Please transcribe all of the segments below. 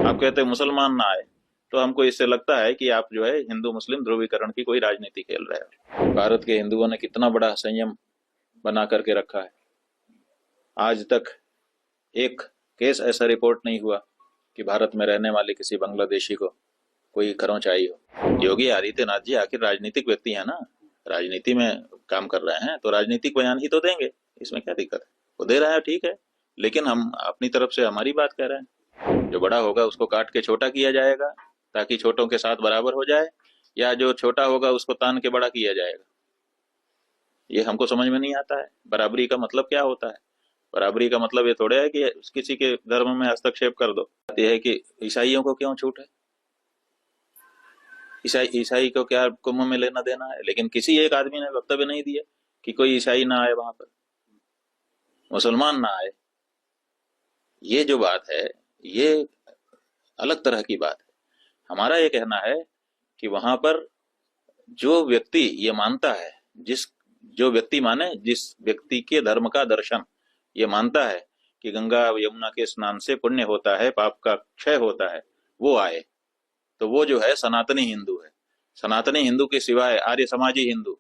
आप कहते हैं मुसलमान ना आए, तो हमको इससे लगता है कि आप जो है हिंदू मुस्लिम ध्रुवीकरण की कोई राजनीति खेल रहे हो। भारत के हिंदुओं ने कितना बड़ा संयम बना करके रखा है। आज तक एक केस ऐसा रिपोर्ट नहीं हुआ कि भारत में रहने वाले किसी बांग्लादेशी को कोई खरोंच आई हो। योगी आदित्यनाथ जी आखिर राजनीतिक व्यक्ति है ना, राजनीति में काम कर रहे हैं तो राजनीतिक बयान ही तो देंगे, इसमें क्या दिक्कत है। वो दे रहा है ठीक है, लेकिन हम अपनी तरफ से हमारी बात कह रहे हैं। जो बड़ा होगा उसको काट के छोटा किया जाएगा ताकि छोटों के साथ बराबर हो जाए, या जो छोटा होगा उसको तान के बड़ा किया जाएगा। ये हमको समझ में नहीं आता है। बराबरी का मतलब क्या होता है? बराबरी का मतलब ये थोड़े है कि किसी के धर्म में हस्तक्षेप कर दो। ये है कि ईसाइयों को क्यों छूट है, ईसाई ईसाई को क्या कुंभ में लेना देना है। लेकिन किसी एक आदमी ने वक्तव्य नहीं दिया कि कोई ईसाई ना आए वहां पर, मुसलमान ना आए। ये जो बात है ये अलग तरह की बात है। हमारा ये कहना है कि वहां पर जो व्यक्ति ये मानता है, जिस जो व्यक्ति माने जिस व्यक्ति के धर्म का दर्शन ये मानता है कि गंगा यमुना के स्नान से पुण्य होता है, पाप का क्षय होता है, वो आए। तो वो जो है सनातनी हिंदू है। सनातनी हिंदू के सिवाय आर्य समाजी हिंदू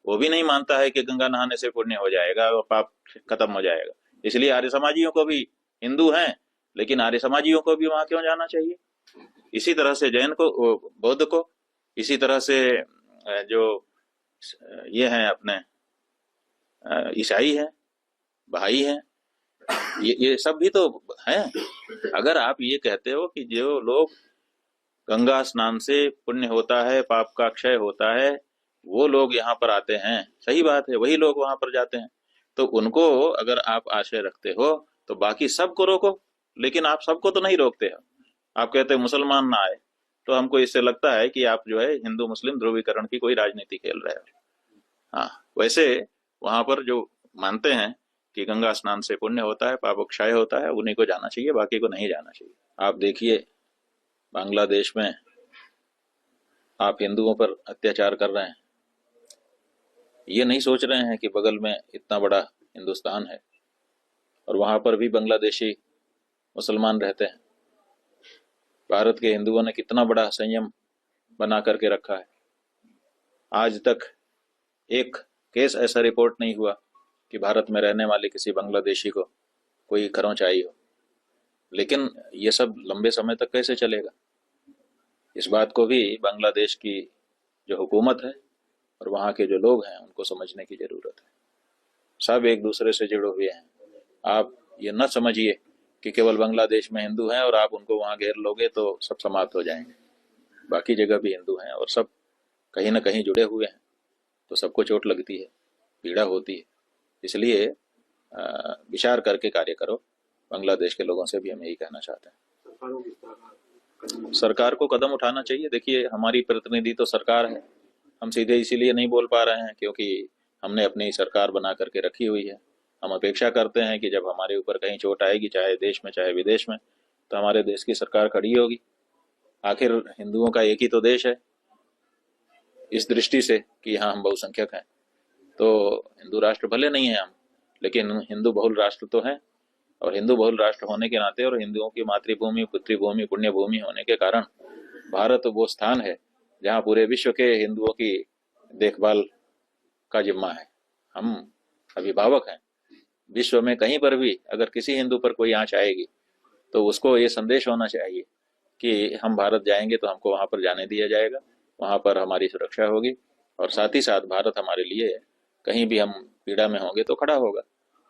वो भी नहीं मानता है कि गंगा नहाने से पुण्य हो जाएगा और पाप खत्म हो जाएगा। इसलिए आर्य समाजियों को भी हिंदू हैं, लेकिन आर्य समाजियों को भी वहां क्यों जाना चाहिए। इसी तरह से जैन को, बौद्ध को, इसी तरह से जो ये हैं अपने ईसाई हैं, भाई हैं, ये सब भी तो हैं। अगर आप ये कहते हो कि जो लोग गंगा स्नान से पुण्य होता है, पाप का क्षय होता है, वो लोग यहाँ पर आते हैं, सही बात है, वही लोग वहां पर जाते हैं, तो उनको अगर आप आशय रखते हो तो बाकी सबको रोको। लेकिन आप सबको तो नहीं रोकते हो। आप कहते हैं मुसलमान ना आए, तो हमको इससे लगता है कि आप जो है हिंदू मुस्लिम ध्रुवीकरण की कोई राजनीति खेल रहे हो। हाँ, वैसे वहां पर जो मानते हैं कि गंगा स्नान से पुण्य होता है, पाप क्षय होता है, उन्हीं को जाना चाहिए, बाकी को नहीं जाना चाहिए। आप देखिए बांग्लादेश में आप हिंदुओं पर अत्याचार कर रहे हैं, ये नहीं सोच रहे हैं कि बगल में इतना बड़ा हिंदुस्तान है और वहां पर भी बांग्लादेशी मुसलमान रहते हैं। भारत के हिंदुओं ने कितना बड़ा संयम बना करके रखा है। आज तक एक केस ऐसा रिपोर्ट नहीं हुआ कि भारत में रहने वाले किसी बांग्लादेशी को कोई खरोंच आई हो। लेकिन ये सब लंबे समय तक कैसे चलेगा, इस बात को भी बांग्लादेश की जो हुकूमत है और वहाँ के जो लोग हैं उनको समझने की जरूरत है। सब एक दूसरे से जुड़े हुए हैं। आप ये न समझिए कि केवल बांग्लादेश में हिंदू हैं और आप उनको वहाँ घेर लोगे तो सब समाप्त हो जाएंगे। बाकी जगह भी हिंदू हैं और सब कहीं ना कहीं जुड़े हुए हैं, तो सबको चोट लगती है, पीड़ा होती है। इसलिए विचार करके कार्य करो। बांग्लादेश के लोगों से भी हम यही कहना चाहते हैं। सरकार को कदम उठाना चाहिए। देखिए हमारी प्रतिनिधि तो सरकार है, हम सीधे इसीलिए नहीं बोल पा रहे हैं क्योंकि हमने अपनी सरकार बना करके रखी हुई है। हम अपेक्षा करते हैं कि जब हमारे ऊपर कहीं चोट आएगी, चाहे देश में चाहे विदेश में, तो हमारे देश की सरकार खड़ी होगी। आखिर हिंदुओं का एक ही तो देश है, इस दृष्टि से कि यहाँ हम बहुसंख्यक हैं। तो हिंदू राष्ट्र भले नहीं है हम, लेकिन हिंदू बहुल राष्ट्र तो है। और हिंदू बहुल राष्ट्र होने के नाते और हिंदुओं की मातृभूमि, पितृभूमि, पुण्यभूमि होने के कारण भारत वो स्थान है जहाँ पूरे विश्व के हिंदुओं की देखभाल का जिम्मा है। हम अभिभावक हैं। विश्व में कहीं पर भी अगर किसी हिंदू पर कोई आंच आएगी तो उसको ये संदेश होना चाहिए कि हम भारत जाएंगे तो हमको वहां पर जाने दिया जाएगा, वहां पर हमारी सुरक्षा होगी, और साथ ही साथ भारत हमारे लिए कहीं भी हम पीड़ा में होंगे तो खड़ा होगा।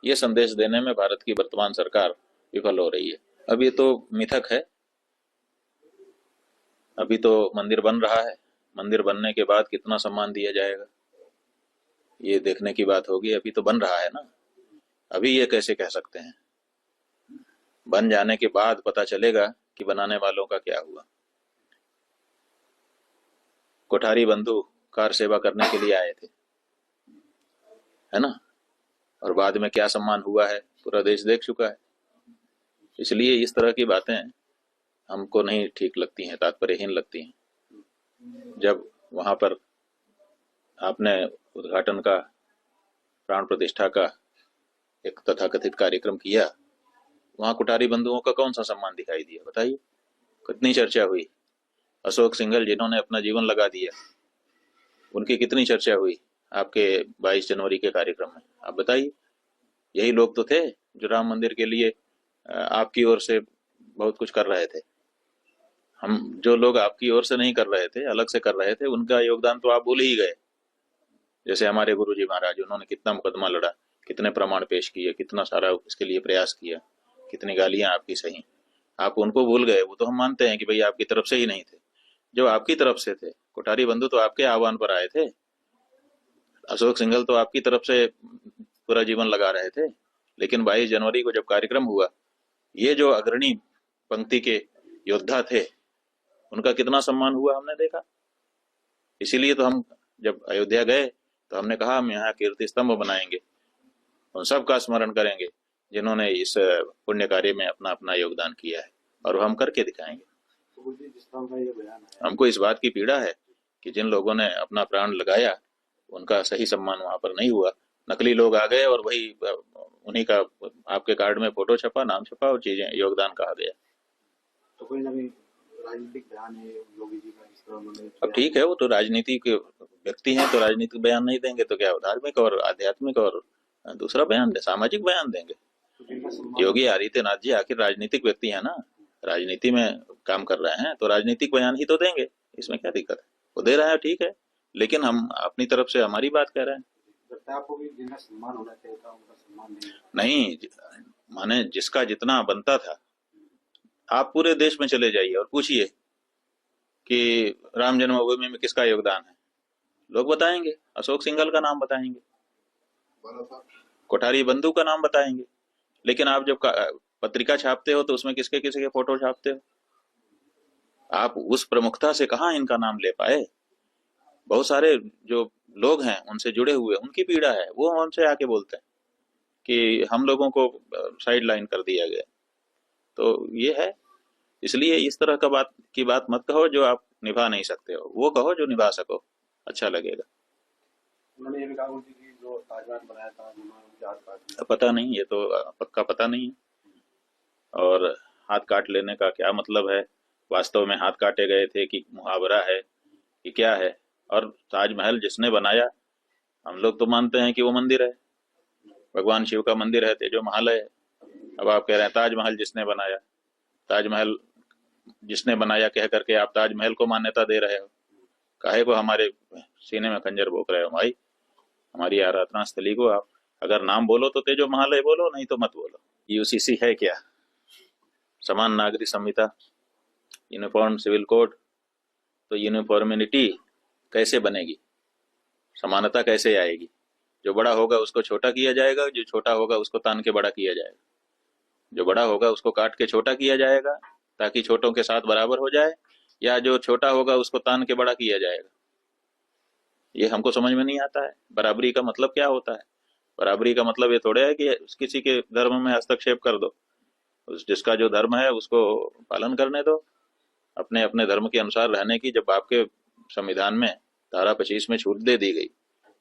ये संदेश देने में भारत की वर्तमान सरकार विफल हो रही है। अब ये तो मिथक है, अभी तो मंदिर बन रहा है, मंदिर बनने के बाद कितना सम्मान दिया जाएगा ये देखने की बात होगी। अभी तो बन रहा है ना, अभी ये कैसे कह सकते हैं। बन जाने के बाद पता चलेगा कि बनाने वालों का क्या हुआ। कोठारी बंधु कार सेवा करने के लिए आए थे, है ना, और बाद में क्या सम्मान हुआ है पूरा देश देख चुका है। इसलिए इस तरह की बातें हमको नहीं ठीक लगती हैं, तात्पर्यहीन लगती हैं। जब वहां पर आपने उद्घाटन का, प्राण प्रतिष्ठा का एक तथाकथित कार्यक्रम किया, वहां कुठारी बंधुओं का कौन सा सम्मान दिखाई दिया बताइए। कितनी चर्चा हुई। अशोक सिंघल जिन्होंने अपना जीवन लगा दिया, उनकी कितनी चर्चा हुई आपके 22 जनवरी के कार्यक्रम में, आप बताइए। यही लोग तो थे जो राम मंदिर के लिए आपकी ओर से बहुत कुछ कर रहे थे। हम जो लोग आपकी ओर से नहीं कर रहे थे, अलग से कर रहे थे, उनका योगदान तो आप भूल ही गए। जैसे हमारे गुरुजी महाराज, उन्होंने कितना मुकदमा लड़ा, कितने प्रमाण पेश किए, कितना सारा इसके लिए प्रयास किया, कितनी गालियां आपकी सही, आप उनको भूल गए। वो तो हम मानते हैं कि भाई आपकी तरफ से ही नहीं थे। जो आपकी तरफ से थे, कोठारी बंधु तो आपके आह्वान पर आए थे, अशोक सिंघल तो आपकी तरफ से पूरा जीवन लगा रहे थे। लेकिन 22 जनवरी को जब कार्यक्रम हुआ, ये जो अग्रणी पंक्ति के योद्धा थे, उनका कितना सम्मान हुआ हमने देखा। इसीलिए तो हम जब अयोध्या गए तो हमने कहा हम यहाँ कीर्ति स्तंभ बनाएंगे, उन सब का स्मरण करेंगे जिन्होंने इस पुण्य कार्य में अपना अपना योगदान किया है, और हम करके दिखाएंगे। हमको इस बात की पीड़ा है कि जिन लोगों ने अपना प्राण लगाया उनका सही सम्मान वहां पर नहीं हुआ। नकली लोग आ गए और वही उन्हीं का आपके कार्ड में फोटो छपा, नाम छपा और चीजें योगदान कहा गया। तो कोई ना कोई राजनीतिक बयान है योगी जी का, जिस तरह उन्होंने। अब ठीक है, वो तो राजनीति के व्यक्ति हैं, तो राजनीतिक बयान नहीं देंगे तो क्या, धार्मिक और आध्यात्मिक और दूसरा बयान दे, सामाजिक बयान देंगे। योगी आदित्यनाथ जी आखिर राजनीतिक व्यक्ति है ना, राजनीति में काम कर रहे हैं, तो राजनीतिक बयान ही तो देंगे, इसमें क्या दिक्कत है। वो दे रहा है ठीक है, लेकिन हम अपनी तरफ से हमारी बात कह रहे हैं। आपको भी जिनका सम्मान होना चाहिए था उनका सम्मान नहीं, माने जिसका जितना बनता था। आप पूरे देश में चले जाइए और पूछिए कि राम जन्मभूमि में किसका योगदान है, लोग बताएंगे, अशोक सिंघल का नाम बताएंगे, कोठारी बंधु का नाम बताएंगे। लेकिन आप जब पत्रिका छापते हो तो उसमें किसके किसके फोटो छापते हो, आप उस प्रमुखता से कहाँ इनका नाम ले पाए। बहुत सारे जो लोग हैं उनसे जुड़े हुए, उनकी पीड़ा है, वो हमसे आके बोलते हैं कि हम लोगों को साइड लाइन कर दिया गया। तो ये है, इसलिए इस तरह का बात मत कहो जो आप निभा नहीं सकते हो, वो कहो जो निभा सको, अच्छा लगेगा। उन्होंने ये भी कहा कि जो ताजमहल बनाया था उनके हाथ काट, पता नहीं, ये तो पक्का पता नहीं है। और हाथ काट लेने का क्या मतलब है, वास्तव में हाथ काटे गए थे कि मुहावरा है कि क्या है। और ताजमहल जिसने बनाया, हम लोग तो मानते हैं कि वो मंदिर है, भगवान शिव का मंदिर है, तेजो महल है। अब आप कह रहे हैं ताजमहल जिसने बनाया, ताजमहल जिसने बनाया कह करके आप ताजमहल को मान्यता दे रहे हो। काहे को हमारे सीने में खंजर भोंक रहे हो भाई, हमारी आराधना स्थली को आप अगर नाम बोलो तो तेजो महालय बोलो, नहीं तो मत बोलो। यूसीसी है क्या, समान नागरिक संहिता, यूनिफॉर्म सिविल कोड, तो यूनिफॉर्मिनिटी कैसे बनेगी, समानता कैसे आएगी। जो बड़ा होगा उसको छोटा किया जाएगा, जो छोटा होगा उसको तान के बड़ा किया जाएगा, जो बड़ा होगा उसको काट के छोटा किया जाएगा ताकि छोटों के साथ बराबर हो जाए, या जो छोटा होगा उसको तान के बड़ा किया जाएगा। ये हमको समझ में नहीं आता है। बराबरी का मतलब क्या होता है, बराबरी का मतलब ये थोड़े है कि किसी के धर्म में हस्तक्षेप कर दो, जिसका जो धर्म है उसको पालन करने दो, अपने अपने धर्म के अनुसार रहने की। जब आपके संविधान में धारा 25 में छूट दे दी गई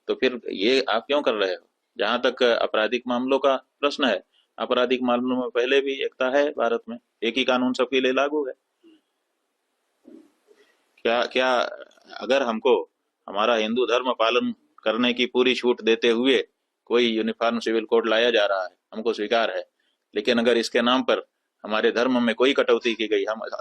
तो फिर ये आप क्यों कर रहे हो। जहां तक आपराधिक मामलों का प्रश्न है, आपराधिक मामलों में पहले भी एकता है भारत में, एक ही कानून सबके लिए लागू है। क्या अगर हमको हमारा हिंदू धर्म पालन करने की पूरी छूट देते हुए कोई यूनिफॉर्म सिविल कोड लाया जा रहा है, हमको स्वीकार है, लेकिन अगर इसके नाम पर हमारे धर्म में कोई कटौती की गई, हम